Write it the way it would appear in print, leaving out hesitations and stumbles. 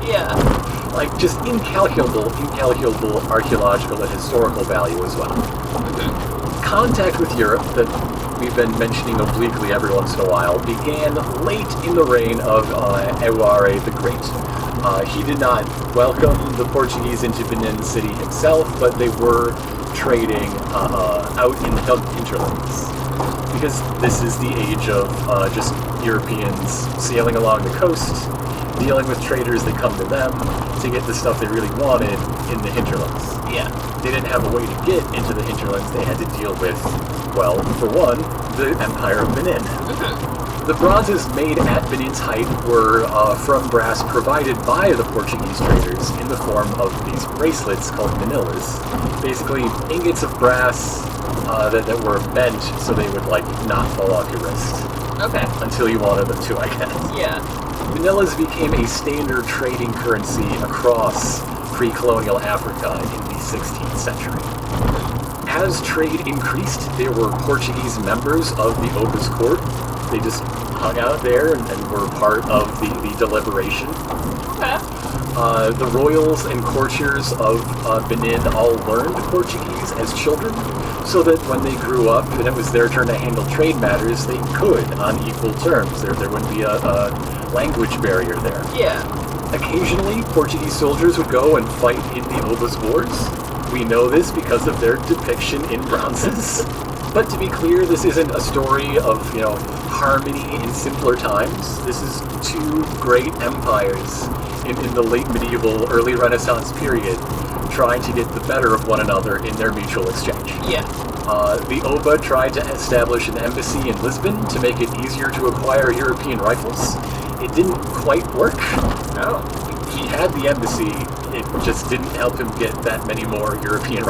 Yeah. Like, just incalculable archaeological and historical value as well. Contact with Europe, that we've been mentioning obliquely every once in a while, began late in the reign of Eware the Great. He did not welcome the Portuguese into Benin City himself, but they were trading out in the hinterlands. Because this is the age of just Europeans sailing along the coast, dealing with traders that come to them to get the stuff they really wanted in the hinterlands. Yeah. They didn't have a way to get into the hinterlands. They had to deal with, well, for one, the Empire of Benin. The bronzes made at Benin's height were from brass provided by the Portuguese traders in the form of these bracelets called manillas. Basically, ingots of brass that were bent so they would, like, not fall off your wrist. Okay. Until you wanted them to, I guess. Yeah. Manillas became a standard trading currency across pre-colonial Africa in the 16th century. As trade increased, there were Portuguese members of the Oba's court. They just hung out there and were part of the deliberation. Okay. The royals and courtiers of Benin all learned Portuguese as children, so that when they grew up and it was their turn to handle trade matters, they could on equal terms. There wouldn't be a language barrier there. Yeah. Occasionally, Portuguese soldiers would go and fight in the Oba's wars. We know this because of their depiction in bronzes. But to be clear, this isn't a story of, harmony in simpler times. This is two great empires in the late medieval, early Renaissance period trying to get the better of one another in their mutual exchange. Yeah. The Oba tried to establish an embassy in Lisbon to make it easier to acquire European rifles. It didn't quite work. No. He had the embassy, it just didn't help him get that many more European